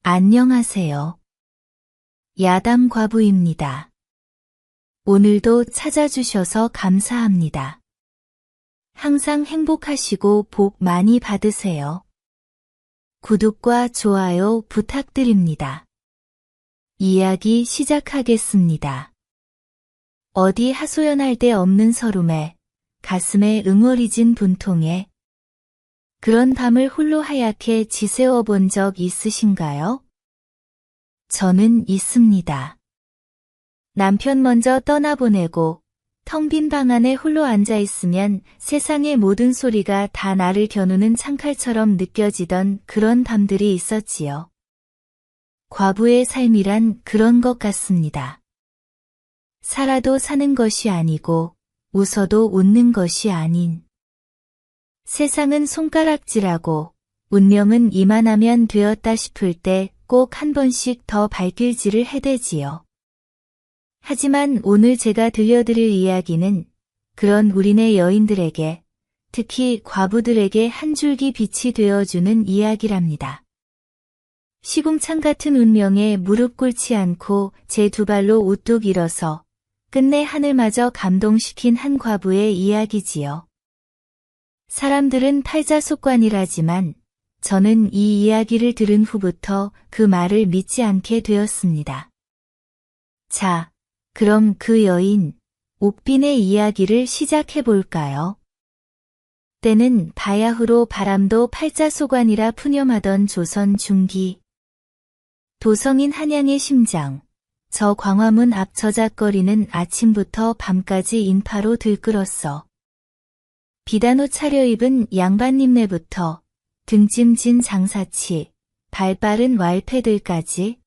안녕하세요. 야담 과부입니다. 오늘도 찾아주셔서 감사합니다. 항상 행복하시고 복 많이 받으세요. 구독과 좋아요 부탁드립니다. 이야기 시작하겠습니다. 어디 하소연할 데 없는 서름에 가슴에 응어리진 분통에 그런 밤을 홀로 하얗게 지새워 본 적 있으신가요? 저는 있습니다. 남편 먼저 떠나보내고 텅 빈 방 안에 홀로 앉아있으면 세상의 모든 소리가 다 나를 겨누는 창칼처럼 느껴지던 그런 밤들이 있었지요. 과부의 삶이란 그런 것 같습니다. 살아도 사는 것이 아니고 웃어도 웃는 것이 아닌 세상은 손가락질하고 운명은 이만하면 되었다 싶을 때 꼭 한 번씩 더 발길질을 해대지요. 하지만 오늘 제가 들려드릴 이야기는 그런 우리네 여인들에게, 특히 과부들에게 한 줄기 빛이 되어주는 이야기랍니다. 시궁창 같은 운명에 무릎 꿇지 않고 제 두 발로 우뚝 일어서 끝내 하늘마저 감동시킨 한 과부의 이야기지요. 사람들은 팔자속관이라지만 저는 이 이야기를 들은 후부터 그 말을 믿지 않게 되었습니다. 자, 그럼 그 여인, 옥빈의 이야기를 시작해볼까요? 때는 바야흐로 바람도 팔자소관이라 푸념하던 조선 중기. 도성인 한양의 심장, 저 광화문 앞 저작거리는 아침부터 밤까지 인파로 들끓었어. 비단옷 차려입은 양반님네부터 등짐진 장사치, 발빠른 왈패들까지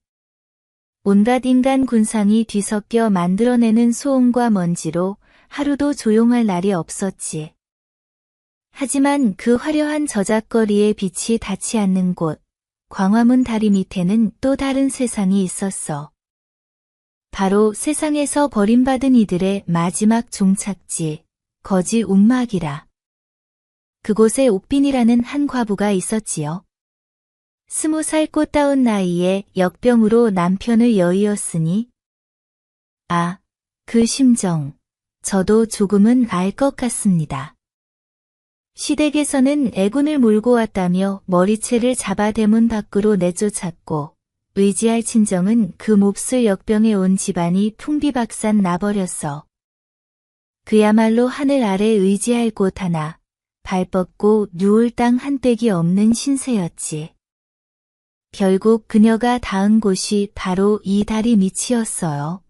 온갖 인간 군상이 뒤섞여 만들어내는 소음과 먼지로 하루도 조용할 날이 없었지. 하지만 그 화려한 저작거리의 빛이 닿지 않는 곳, 광화문 다리 밑에는 또 다른 세상이 있었어. 바로 세상에서 버림받은 이들의 마지막 종착지, 거지 움막이라. 그곳에 옥빈이라는 한 과부가 있었지요. 20살 꽃다운 나이에 역병으로 남편을 여의었으니 그 심정, 저도 조금은 알 것 같습니다. 시댁에서는 애군을 몰고 왔다며 머리채를 잡아 대문 밖으로 내쫓았고 의지할 친정은 그 몹쓸 역병에 온 집안이 풍비박산 나버렸어. 그야말로 하늘 아래 의지할 곳 하나, 발 뻗고 누울 땅 한 떼기 없는 신세였지. 결국 그녀가 닿은 곳이 바로 이 다리 밑이었어요.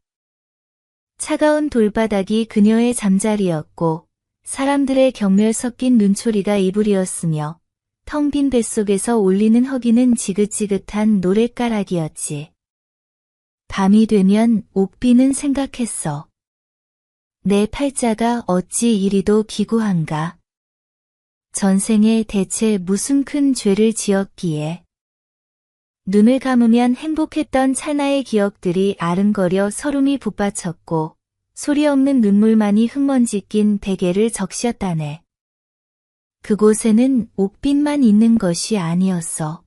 차가운 돌바닥이 그녀의 잠자리였고 사람들의 경멸 섞인 눈초리가 이불이었으며 텅 빈 뱃속에서 울리는 허기는 지긋지긋한 노랫가락이었지. 밤이 되면 옥빈은 생각했어. 내 팔자가 어찌 이리도 기구한가. 전생에 대체 무슨 큰 죄를 지었기에. 눈을 감으면 행복했던 찰나의 기억들이 아른거려 서름이 북받쳤고 소리 없는 눈물만이 흙먼지 낀 베개를 적셨다네. 그곳에는 옥빈만 있는 것이 아니었어.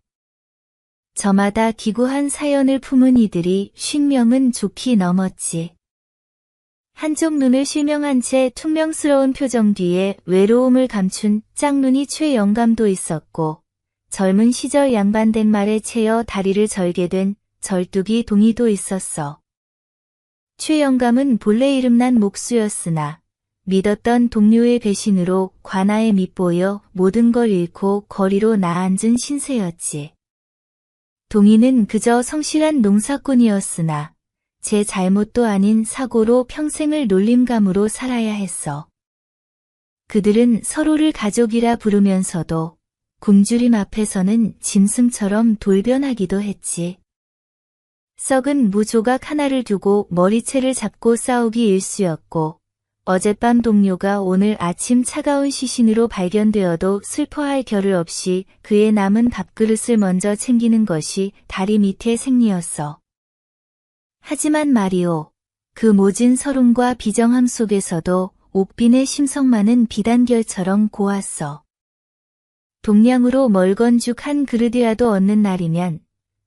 저마다 기구한 사연을 품은 이들이 50명은 좋게 넘었지. 한쪽 눈을 실명한 채 퉁명스러운 표정 뒤에 외로움을 감춘 짝눈이 최영감도 있었고 젊은 시절 양반된 말에 채여 다리를 절게 된 절뚝이 동이도 있었어. 최영감은 본래 이름난 목수였으나 믿었던 동료의 배신으로 관아에 밑보여 모든 걸 잃고 거리로 나앉은 신세였지. 동이는 그저 성실한 농사꾼이었으나 제 잘못도 아닌 사고로 평생을 놀림감으로 살아야 했어. 그들은 서로를 가족이라 부르면서도 굶주림 앞에서는 짐승처럼 돌변하기도 했지. 썩은 무조각 하나를 두고 머리채를 잡고 싸우기 일쑤였고 어젯밤 동료가 오늘 아침 차가운 시신으로 발견되어도 슬퍼할 겨를 없이 그의 남은 밥그릇을 먼저 챙기는 것이 다리 밑의 생리였어. 하지만 말이오, 그 모진 서름과 비정함 속에서도 옥빈의 심성만은 비단결처럼 고왔어. 동량으로 멀건죽 한 그릇이라도 얻는 날이면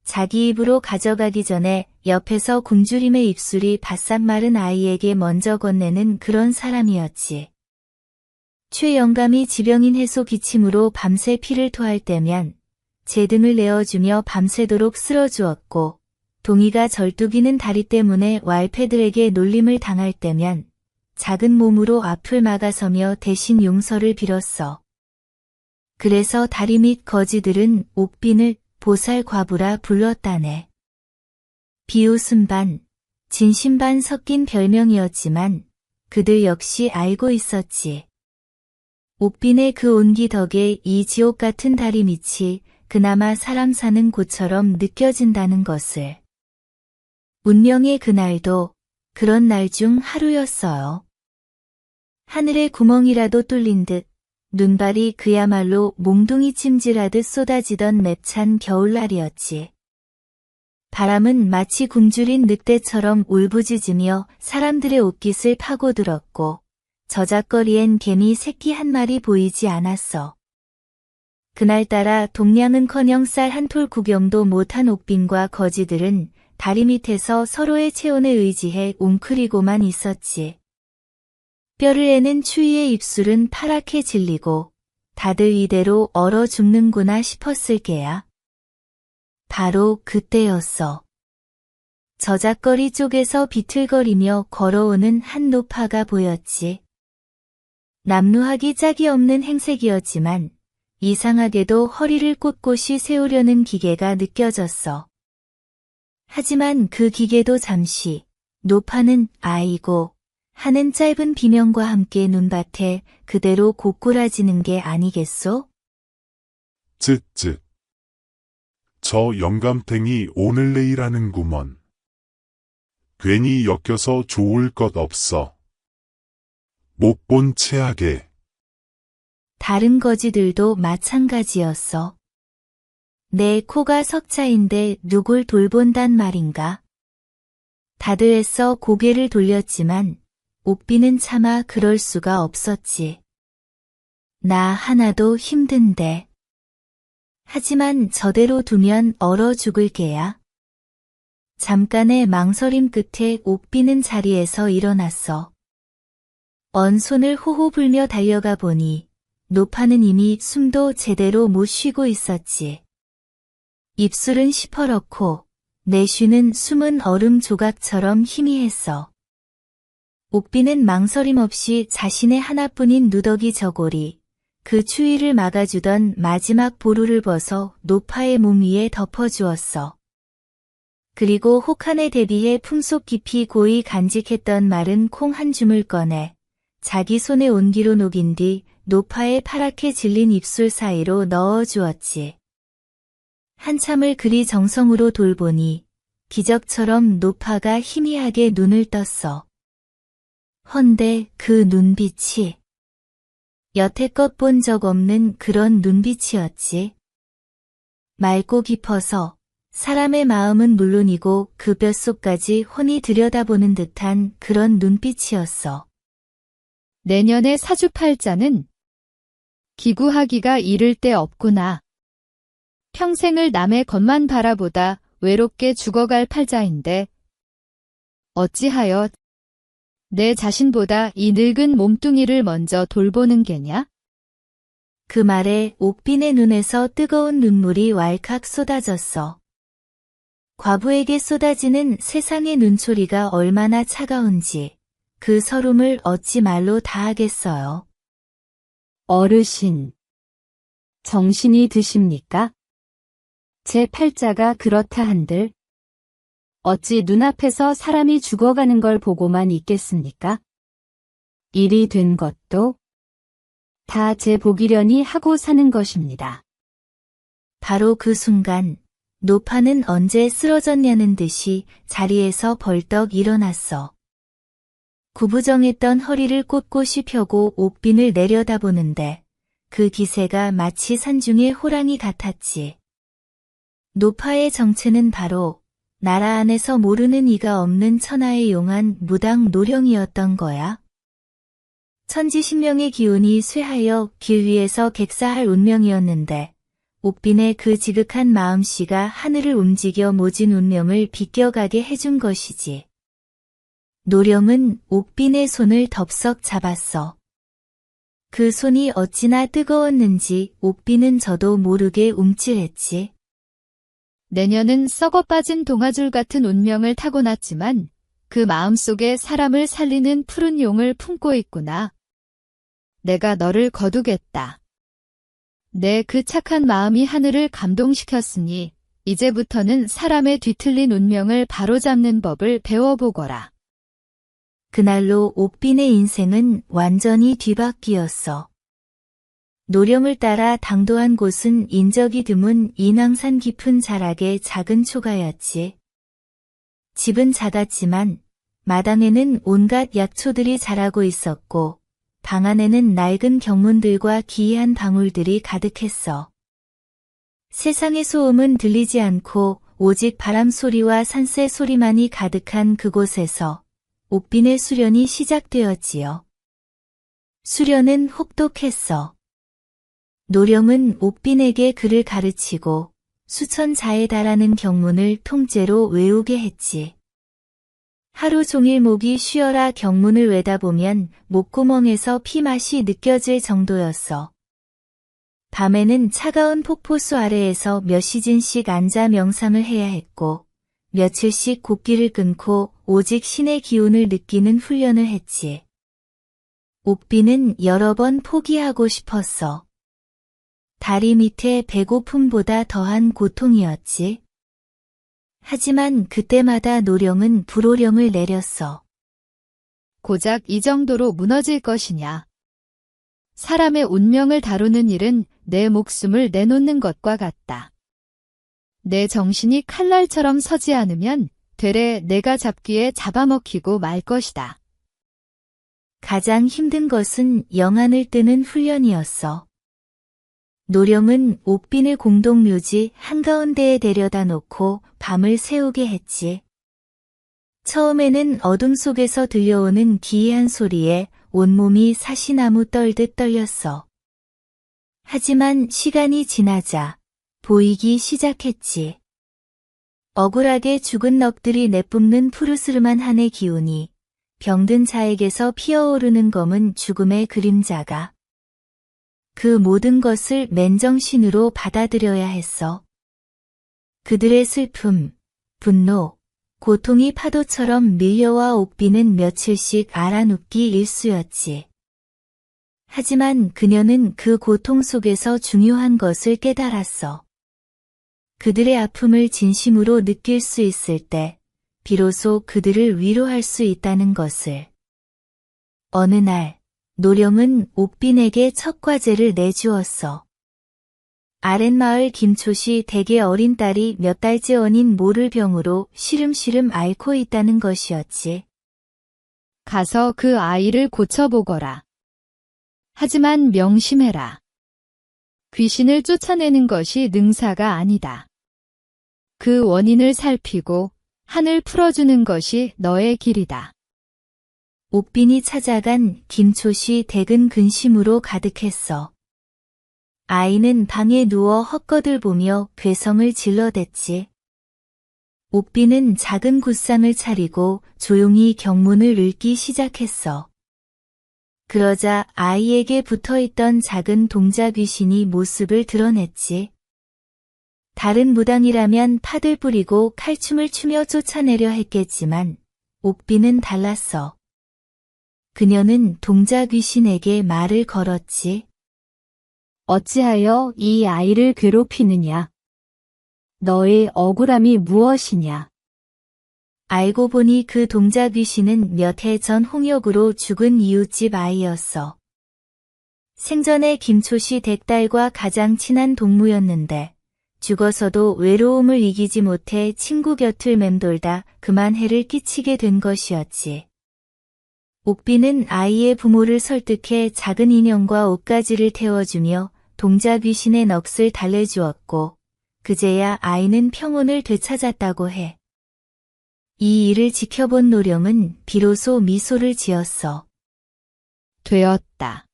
자기 입으로 가져가기 전에 옆에서 굶주림의 입술이 바싹 마른 아이에게 먼저 건네는 그런 사람이었지. 최영감이 지병인 해소 기침으로 밤새 피를 토할 때면 제 등을 내어주며 밤새도록 쓸어주었고, 동이가 절뚝이는 다리 때문에 왈패들에게 놀림을 당할 때면 작은 몸으로 앞을 막아서며 대신 용서를 빌었어. 그래서 다리 및 거지들은 옥빈을 보살 과부라 불렀다네. 비웃음 반, 진심 반 섞인 별명이었지만 그들 역시 알고 있었지. 옥빈의 그 온기 덕에 이 지옥 같은 다리 밑이 그나마 사람 사는 곳처럼 느껴진다는 것을. 운명의 그날도 그런 날 중 하루였어요. 하늘에 구멍이라도 뚫린 듯 눈발이 그야말로 몽둥이 찜질하듯 쏟아지던 맵찬 겨울날이었지. 바람은 마치 굶주린 늑대처럼 울부짖으며 사람들의 옷깃을 파고들었고 저작거리엔 개미 새끼 한 마리 보이지 않았어. 그날따라 동냥은커녕 쌀 한 톨 구경도 못한 옥빈과 거지들은 다리 밑에서 서로의 체온에 의지해 웅크리고만 있었지. 뼈를 애는 추위의 입술은 파랗게 질리고 다들 이대로 얼어 죽는구나 싶었을 게야. 바로 그때였어. 저작거리 쪽에서 비틀거리며 걸어오는 한 노파가 보였지. 남루하기 짝이 없는 행색이었지만 이상하게도 허리를 꼿꼿이 세우려는 기계가 느껴졌어. 하지만 그 기계도 잠시 노파는 아이고 하는 짧은 비명과 함께 눈밭에 그대로 고꾸라지는 게 아니겠소? 쯧쯧. 저 영감탱이 오늘 내일 하는구먼. 괜히 엮여서 좋을 것 없어. 못 본 체하게. 다른 거지들도 마찬가지였어. 내 코가 석자인데 누굴 돌본단 말인가? 다들 애써 고개를 돌렸지만 옥빈은 차마 그럴 수가 없었지. 나 하나도 힘든데. 하지만 저대로 두면 얼어 죽을 게야. 잠깐의 망설임 끝에 옥빈은 자리에서 일어났어. 언 손을 호호 불며 달려가 보니 노파는 이미 숨도 제대로 못 쉬고 있었지. 입술은 시퍼렇고 내쉬는 숨은 얼음 조각처럼 희미했어. 옥빈은 망설임 없이 자신의 하나뿐인 누더기 저고리, 그 추위를 막아주던 마지막 보루를 벗어 노파의 몸 위에 덮어주었어. 그리고 혹한에 대비해 품속 깊이 고이 간직했던 마른 콩 한 줌을 꺼내 자기 손의 온기로 녹인 뒤 노파의 파랗게 질린 입술 사이로 넣어주었지. 한참을 그리 정성으로 돌보니 기적처럼 노파가 희미하게 눈을 떴어. 헌데 그 눈빛이 여태껏 본 적 없는 그런 눈빛이었지. 맑고 깊어서 사람의 마음은 물론이고 그 뼛속까지 훤히 들여다보는 듯한 그런 눈빛이었어. 내년의 사주팔자는 기구하기가 이를 데 없구나. 평생을 남의 것만 바라보다 외롭게 죽어갈 팔자인데 어찌하여 내 자신보다 이 늙은 몸뚱이를 먼저 돌보는 게냐? 그 말에 옥빈의 눈에서 뜨거운 눈물이 왈칵 쏟아졌어. 과부에게 쏟아지는 세상의 눈초리가 얼마나 차가운지 그 서름을 어찌 말로 다 하겠어요. 어르신, 정신이 드십니까? 제 팔자가 그렇다 한들 어찌 눈앞에서 사람이 죽어가는 걸 보고만 있겠습니까? 일이 된 것도 다 제 복이려니 하고 사는 것입니다. 바로 그 순간 노파는 언제 쓰러졌냐는 듯이 자리에서 벌떡 일어났어. 구부정했던 허리를 꼿꼿이 펴고 옥빈을 내려다보는데 그 기세가 마치 산중의 호랑이 같았지. 노파의 정체는 바로 나라 안에서 모르는 이가 없는 천하의 용한 무당 노령이었던 거야. 천지신명의 기운이 쇠하여 길 위에서 객사할 운명이었는데 옥빈의 그 지극한 마음씨가 하늘을 움직여 모진 운명을 비껴가게 해준 것이지. 노령은 옥빈의 손을 덥석 잡았어. 그 손이 어찌나 뜨거웠는지 옥빈은 저도 모르게 움찔했지. 내년은 썩어 빠진 동아줄 같은 운명을 타고났지만 그 마음속에 사람을 살리는 푸른 용을 품고 있구나. 내가 너를 거두겠다. 내 그 착한 마음이 하늘을 감동시켰으니 이제부터는 사람의 뒤틀린 운명을 바로잡는 법을 배워보거라. 그날로 옥빈의 인생은 완전히 뒤바뀌었어. 노령을 따라 당도한 곳은 인적이 드문 인왕산 깊은 자락의 작은 초가였지. 집은 작았지만 마당에는 온갖 약초들이 자라고 있었고 방 안에는 낡은 경문들과 기이한 방울들이 가득했어. 세상의 소음은 들리지 않고 오직 바람 소리와 산새 소리만이 가득한 그곳에서 옥빈의 수련이 시작되었지요. 수련은 혹독했어. 노령은 옥빈에게 글을 가르치고 수천 자에 달하는 경문을 통째로 외우게 했지. 하루 종일 목이 쉬어라 경문을 외다보면 목구멍에서 피맛이 느껴질 정도였어. 밤에는 차가운 폭포수 아래에서 몇 시즌씩 앉아 명상을 해야 했고 며칠씩 곡기를 끊고 오직 신의 기운을 느끼는 훈련을 했지. 옥빈은 여러 번 포기하고 싶었어. 다리 밑에 배고픔보다 더한 고통이었지. 하지만 그때마다 노령은 불호령을 내렸어. 고작 이 정도로 무너질 것이냐. 사람의 운명을 다루는 일은 내 목숨을 내놓는 것과 같다. 내 정신이 칼날처럼 서지 않으면 되레 내가 잡기에 잡아먹히고 말 것이다. 가장 힘든 것은 영안을 뜨는 훈련이었어. 노령은 옥빈을 공동묘지 한가운데에 데려다 놓고 밤을 새우게 했지. 처음에는 어둠 속에서 들려오는 기이한 소리에 온몸이 사시나무 떨듯 떨렸어. 하지만 시간이 지나자 보이기 시작했지. 억울하게 죽은 넋들이 내뿜는 푸르스름한 한의 기운이 병든 자에게서 피어오르는 검은 죽음의 그림자가 그 모든 것을 맨정신으로 받아들여야 했어. 그들의 슬픔, 분노, 고통이 파도처럼 밀려와 옥빈은 며칠씩 알아눕기 일쑤였지. 하지만 그녀는 그 고통 속에서 중요한 것을 깨달았어. 그들의 아픔을 진심으로 느낄 수 있을 때 비로소 그들을 위로할 수 있다는 것을. 어느 날 노령은 옥빈에게 첫 과제를 내주었어. 아랫마을 김초시 댁의 어린 딸이 몇 달째 원인 모를 병으로 시름시름 앓고 있다는 것이었지. 가서 그 아이를 고쳐보거라. 하지만 명심해라. 귀신을 쫓아내는 것이 능사가 아니다. 그 원인을 살피고 한을 풀어주는 것이 너의 길이다. 옥빈이 찾아간 김초시 댁은 근심으로 가득했어. 아이는 방에 누워 헛것을 보며 괴성을 질러댔지. 옥빈은 작은 굿상을 차리고 조용히 경문을 읽기 시작했어. 그러자 아이에게 붙어있던 작은 동자 귀신이 모습을 드러냈지. 다른 무당이라면 팥을 뿌리고 칼춤을 추며 쫓아내려 했겠지만 옥빈은 달랐어. 그녀는 동자 귀신에게 말을 걸었지. 어찌하여 이 아이를 괴롭히느냐? 너의 억울함이 무엇이냐? 알고 보니 그 동자 귀신은 몇 해 전 홍역으로 죽은 이웃집 아이였어. 생전에 김초시 댁딸과 가장 친한 동무였는데 죽어서도 외로움을 이기지 못해 친구 곁을 맴돌다 그만 해를 끼치게 된 것이었지. 옥빈은 아이의 부모를 설득해 작은 인형과 옷가지를 태워주며 동자 귀신의 넋을 달래주었고 그제야 아이는 평온을 되찾았다고 해. 이 일을 지켜본 노령은 비로소 미소를 지었어. 되었다.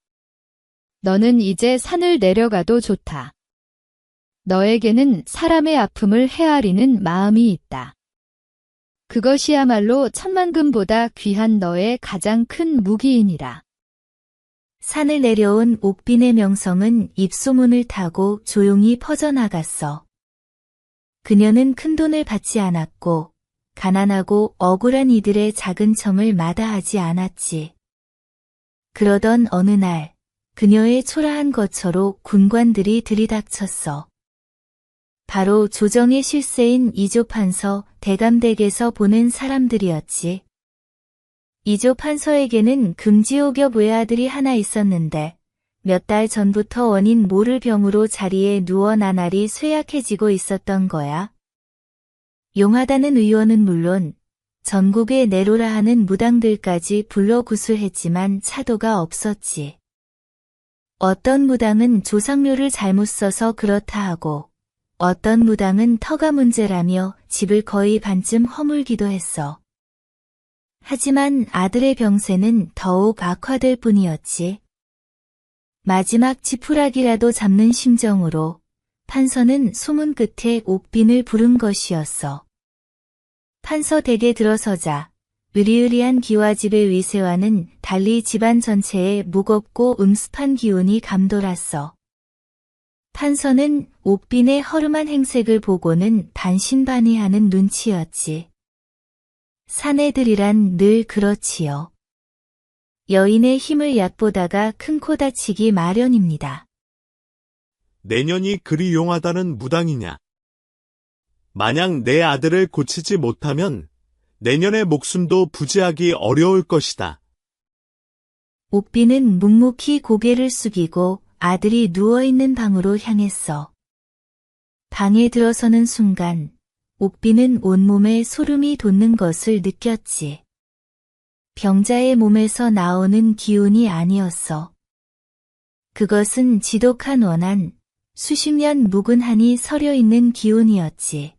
너는 이제 산을 내려가도 좋다. 너에게는 사람의 아픔을 헤아리는 마음이 있다. 그것이야말로 천만금보다 귀한 너의 가장 큰 무기이니라. 산을 내려온 옥빈의 명성은 입소문을 타고 조용히 퍼져나갔어. 그녀는 큰돈을 받지 않았고 가난하고 억울한 이들의 작은 청을 마다하지 않았지. 그러던 어느 날 그녀의 초라한 거처로 군관들이 들이닥쳤어. 바로 조정의 실세인 이조판서 대감댁에서 보낸 사람들이었지. 이조판서에게는 금지옥엽 외아들이 하나 있었는데 몇 달 전부터 원인 모를 병으로 자리에 누워 나날이 쇠약해지고 있었던 거야. 용하다는 의원은 물론 전국에 내로라 하는 무당들까지 불러 구술했지만 차도가 없었지. 어떤 무당은 조상묘를 잘못 써서 그렇다 하고 어떤 무당은 터가 문제라며 집을 거의 반쯤 허물기도 했어. 하지만 아들의 병세는 더욱 악화될 뿐이었지. 마지막 지푸라기라도 잡는 심정으로 판서는 소문 끝에 옥빈을 부른 것이었어. 판서 댁에 들어서자 으리으리한 기와집의 위세와는 달리 집안 전체에 무겁고 음습한 기운이 감돌았어. 판서는 옥빈의 허름한 행색을 보고는 반신반의하는 눈치였지. 사내들이란 늘 그렇지요. 여인의 힘을 얕보다가 큰 코 다치기 마련입니다. 내년이 그리 용하다는 무당이냐? 만약 내 아들을 고치지 못하면 내년의 목숨도 부지하기 어려울 것이다. 옥빈은 묵묵히 고개를 숙이고 아들이 누워있는 방으로 향했어. 방에 들어서는 순간 옥빈은 온몸에 소름이 돋는 것을 느꼈지. 병자의 몸에서 나오는 기운이 아니었어. 그것은 지독한 원한, 수십 년 묵은 한이 서려있는 기운이었지.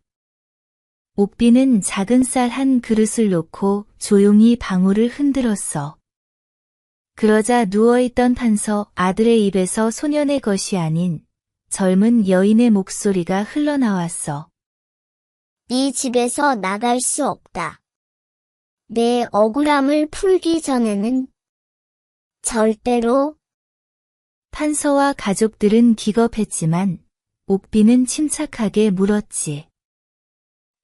옥빈은 작은 쌀 한 그릇을 놓고 조용히 방울을 흔들었어. 그러자 누워있던 판서 아들의 입에서 소년의 것이 아닌 젊은 여인의 목소리가 흘러나왔어. 이 집에서 나갈 수 없다. 내 억울함을 풀기 전에는 절대로. 판서와 가족들은 기겁했지만 옥빈은 침착하게 물었지.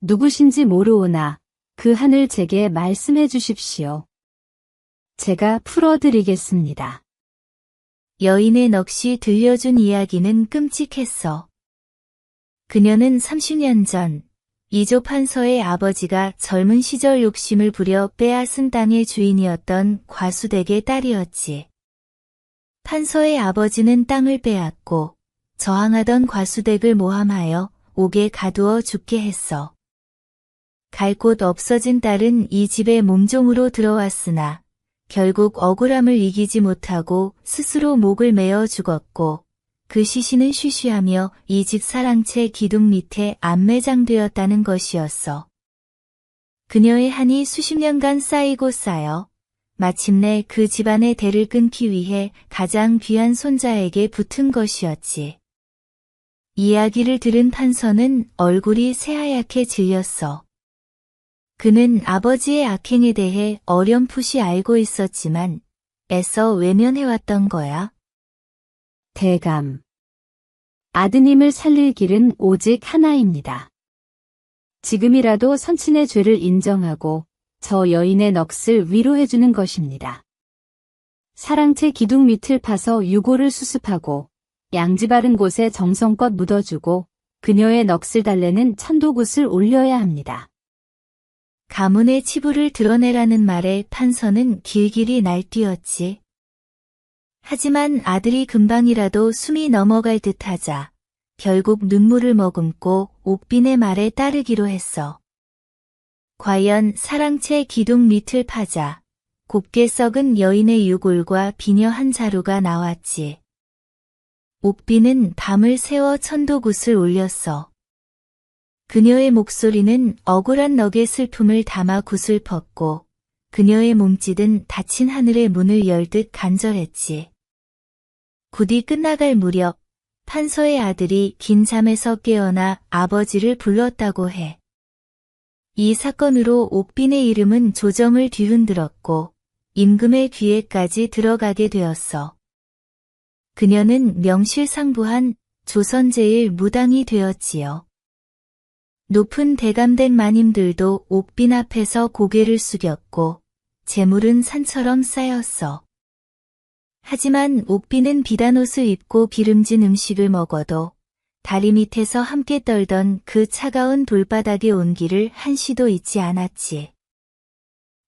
누구신지 모르오나 그 한을 제게 말씀해 주십시오. 제가 풀어드리겠습니다. 여인의 넋이 들려준 이야기는 끔찍했어. 그녀는 30년 전 이조 판서의 아버지가 젊은 시절 욕심을 부려 빼앗은 땅의 주인이었던 과수댁의 딸이었지. 판서의 아버지는 땅을 빼앗고 저항하던 과수댁을 모함하여 옥에 가두어 죽게 했어. 갈 곳 없어진 딸은 이 집에 몸종으로 들어왔으나 결국 억울함을 이기지 못하고 스스로 목을 메어 죽었고 그 시신은 쉬쉬하며 이 집 사랑채 기둥 밑에 안매장되었다는 것이었어. 그녀의 한이 수십 년간 쌓이고 쌓여 마침내 그 집안의 대를 끊기 위해 가장 귀한 손자에게 붙은 것이었지. 이야기를 들은 판서는 얼굴이 새하얗게 질렸어. 그는 아버지의 악행에 대해 어렴풋이 알고 있었지만 애써 외면해왔던 거야. 대감. 아드님을 살릴 길은 오직 하나입니다. 지금이라도 선친의 죄를 인정하고 저 여인의 넋을 위로해주는 것입니다. 사랑채 기둥 밑을 파서 유골을 수습하고 양지 바른 곳에 정성껏 묻어주고 그녀의 넋을 달래는 천도굿을 올려야 합니다. 가문의 치부를 드러내라는 말에 판서는 길길이 날뛰었지. 하지만 아들이 금방이라도 숨이 넘어갈 듯하자 결국 눈물을 머금고 옥빈의 말에 따르기로 했어. 과연 사랑채 기둥 밑을 파자 곱게 썩은 여인의 유골과 비녀 한 자루가 나왔지. 옥빈은 밤을 새워 천도굿을 올렸어. 그녀의 목소리는 억울한 넋의 슬픔을 담아 굿을 펐고 그녀의 몸짓은 닫힌 하늘의 문을 열듯 간절했지. 굿이 끝나갈 무렵 판서의 아들이 긴 잠에서 깨어나 아버지를 불렀다고 해. 이 사건으로 옥빈의 이름은 조정을 뒤흔들었고 임금의 귀에까지 들어가게 되었어. 그녀는 명실상부한 조선 제일 무당이 되었지요. 높은 대감된 마님들도 옥빈 앞에서 고개를 숙였고 재물은 산처럼 쌓였어. 하지만 옥빈은 비단옷을 입고 기름진 음식을 먹어도 다리 밑에서 함께 떨던 그 차가운 돌바닥의 온기를 한시도 잊지 않았지.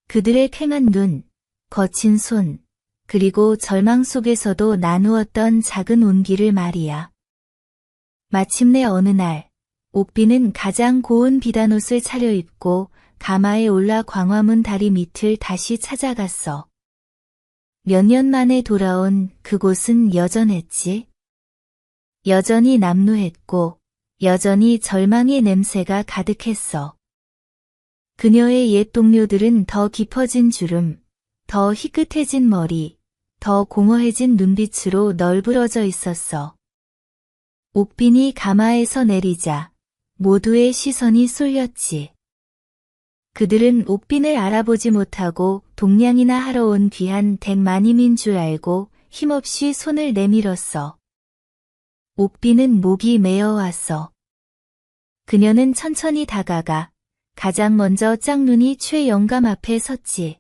그들의 쾌한 눈, 거친 손, 그리고 절망 속에서도 나누었던 작은 온기를 말이야. 마침내 어느 날, 옥빈은 가장 고운 비단옷을 차려입고 가마에 올라 광화문 다리 밑을 다시 찾아갔어. 몇 년 만에 돌아온 그곳은 여전했지. 여전히 남루했고 여전히 절망의 냄새가 가득했어. 그녀의 옛 동료들은 더 깊어진 주름, 더 희끗해진 머리, 더 공허해진 눈빛으로 널브러져 있었어. 옥빈이 가마에서 내리자 모두의 시선이 쏠렸지. 그들은 옥빈을 알아보지 못하고 동냥이나 하러 온 귀한 댁마님인 줄 알고 힘없이 손을 내밀었어. 옥빈은 목이 메어왔어. 그녀는 천천히 다가가 가장 먼저 짝눈이 최 영감 앞에 섰지.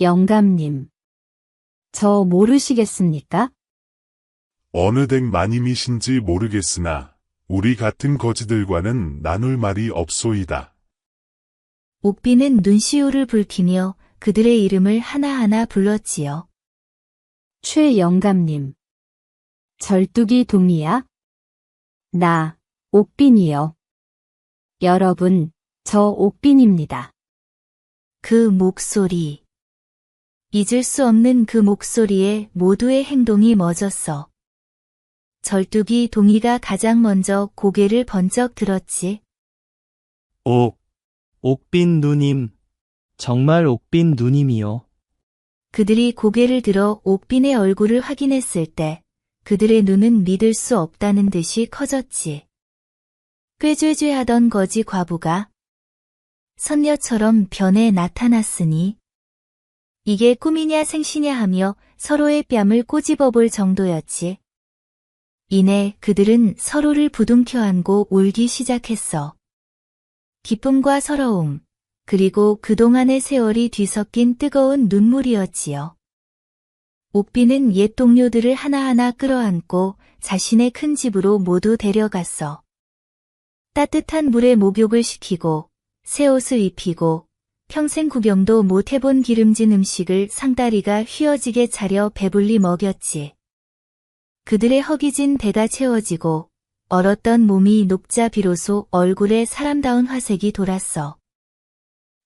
영감님. 저 모르시겠습니까? 어느 댁 마님이신지 모르겠으나 우리 같은 거지들과는 나눌 말이 없소이다. 옥빈은 눈시울을 붉히며 그들의 이름을 하나하나 불렀지요. 최 영감님. 절뚝이 동이야? 나, 옥빈이요. 여러분, 저 옥빈입니다. 그 목소리. 잊을 수 없는 그 목소리에 모두의 행동이 멎었어. 절뚝이 동이가 가장 먼저 고개를 번쩍 들었지. 옥빈 누님. 정말 옥빈 누님이요. 그들이 고개를 들어 옥빈의 얼굴을 확인했을 때 그들의 눈은 믿을 수 없다는 듯이 커졌지. 꾀죄죄하던 거지 과부가 선녀처럼 변해 나타났으니 이게 꿈이냐 생시냐 하며 서로의 뺨을 꼬집어 볼 정도였지. 이내 그들은 서로를 부둥켜 안고 울기 시작했어. 기쁨과 서러움, 그리고 그동안의 세월이 뒤섞인 뜨거운 눈물이었지요. 옥빈은 옛 동료들을 하나하나 끌어안고 자신의 큰 집으로 모두 데려갔어. 따뜻한 물에 목욕을 시키고 새 옷을 입히고 평생 구경도 못 해본 기름진 음식을 상다리가 휘어지게 차려 배불리 먹였지. 그들의 허기진 배가 채워지고 얼었던 몸이 녹자 비로소 얼굴에 사람다운 화색이 돌았어.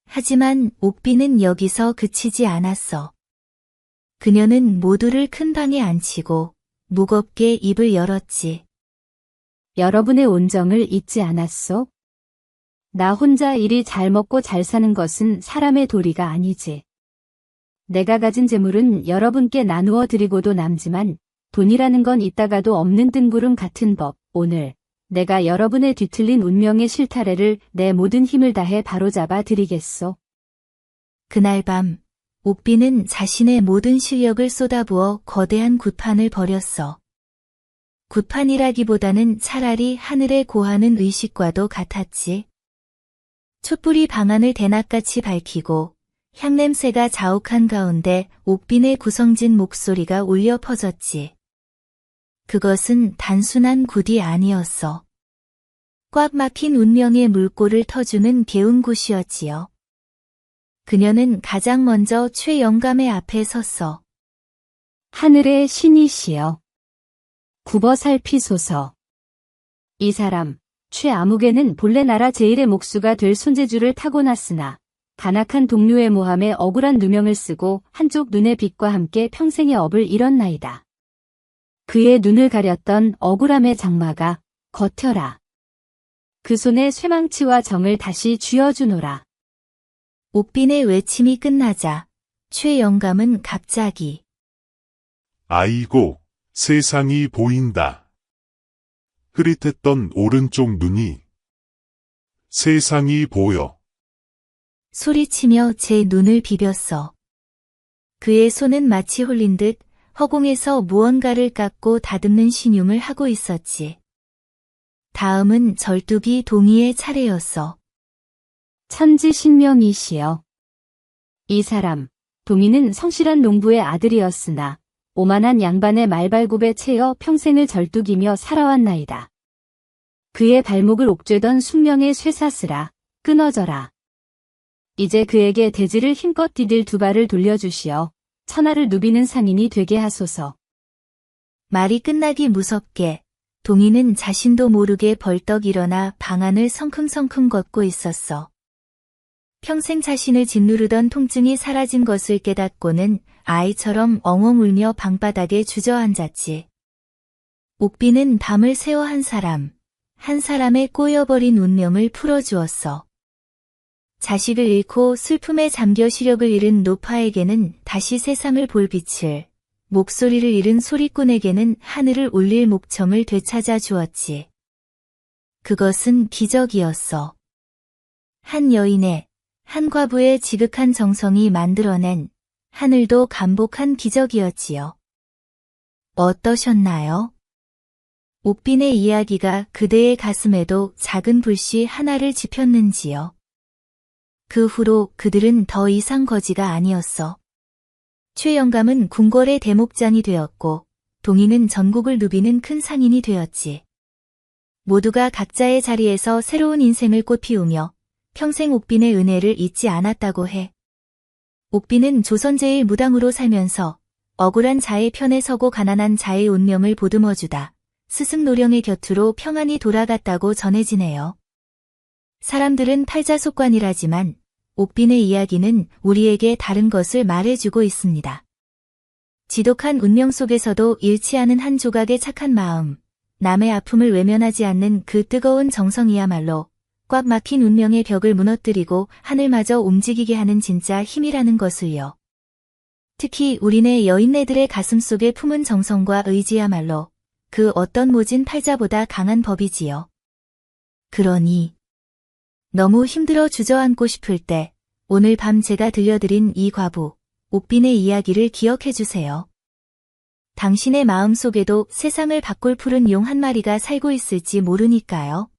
하지만 옥빈은 여기서 그치지 않았어. 그녀는 모두를 큰 방에 앉히고 무겁게 입을 열었지. 여러분의 온정을 잊지 않았소? 나 혼자 이리 잘 먹고 잘 사는 것은 사람의 도리가 아니지. 내가 가진 재물은 여러분께 나누어 드리고도 남지만 돈이라는 건 있다가도 없는 뜬구름 같은 법. 오늘 내가 여러분의 뒤틀린 운명의 실타래를 내 모든 힘을 다해 바로잡아 드리겠소. 그날 밤 옥빈은 자신의 모든 실력을 쏟아부어 거대한 굿판을 벌였어. 굿판이라기보다는 차라리 하늘에 고하는 의식과도 같았지. 촛불이 방안을 대낮같이 밝히고 향냄새가 자욱한 가운데 옥빈의 구성진 목소리가 울려 퍼졌지. 그것은 단순한 굿이 아니었어. 꽉 막힌 운명의 물꼬를 터주는 개운굿이었지요. 그녀는 가장 먼저 최 영감의 앞에 섰어. 하늘의 신이시여. 굽어 살피소서. 이 사람, 최아무개는 본래 나라 제일의 목수가 될 손재주를 타고났으나 간악한 동료의 모함에 억울한 누명을 쓰고 한쪽 눈의 빛과 함께 평생의 업을 잃었나이다. 그의 눈을 가렸던 억울함의 장마가 걷혀라. 그 손에 쇠망치와 정을 다시 쥐어주노라. 옥빈의 외침이 끝나자 최 영감은 갑자기 아이고, 세상이 보인다. 흐릿했던 오른쪽 눈이 세상이 보여. 소리치며 제 눈을 비볐어. 그의 손은 마치 홀린 듯 허공에서 무언가를 깎고 다듬는 신용을 하고 있었지. 다음은 절뚝이 동이의 차례였어. 천지신명이시여. 이 사람, 동이는 성실한 농부의 아들이었으나 오만한 양반의 말발굽에 채여 평생을 절뚝이며 살아왔나이다. 그의 발목을 옥죄던 숙명의 쇠사슬아, 끊어져라. 이제 그에게 대지를 힘껏 디딜 두 발을 돌려주시어 천하를 누비는 상인이 되게 하소서. 말이 끝나기 무섭게 동이는 자신도 모르게 벌떡 일어나 방안을 성큼성큼 걷고 있었어. 평생 자신을 짓누르던 통증이 사라진 것을 깨닫고는 아이처럼 엉엉 울며 방바닥에 주저앉았지. 옥비는 밤을 새워 한 사람의 꼬여버린 운명을 풀어주었어. 자식을 잃고 슬픔에 잠겨 시력을 잃은 노파에게는 다시 세상을 볼 빛을, 목소리를 잃은 소리꾼에게는 하늘을 울릴 목청을 되찾아 주었지. 그것은 기적이었어. 한 여인의, 한 과부의 지극한 정성이 만들어낸 하늘도 감복한 기적이었지요. 어떠셨나요? 옥빈의 이야기가 그대의 가슴에도 작은 불씨 하나를 지폈는지요. 그 후로 그들은 더 이상 거지가 아니었어. 최영감은 궁궐의 대목장이 되었고 동이는 전국을 누비는 큰 상인이 되었지. 모두가 각자의 자리에서 새로운 인생을 꽃피우며 평생 옥빈의 은혜를 잊지 않았다고 해. 옥빈은 조선 제일 무당으로 살면서 억울한 자의 편에 서고 가난한 자의 운명을 보듬어주다 스승 노령의 곁으로 평안히 돌아갔다고 전해지네요. 사람들은 팔자속관이라지만 옥빈의 이야기는 우리에게 다른 것을 말해주고 있습니다. 지독한 운명 속에서도 잃지 않은 한 조각의 착한 마음, 남의 아픔을 외면하지 않는 그 뜨거운 정성이야말로 꽉 막힌 운명의 벽을 무너뜨리고 하늘마저 움직이게 하는 진짜 힘이라는 것을요. 특히 우리네 여인네들의 가슴속에 품은 정성과 의지야말로 그 어떤 모진 팔자보다 강한 법이지요. 그러니 너무 힘들어 주저앉고 싶을 때 오늘 밤 제가 들려드린 이 과부, 옥빈의 이야기를 기억해주세요. 당신의 마음속에도 세상을 바꿀 푸른 용 한 마리가 살고 있을지 모르니까요.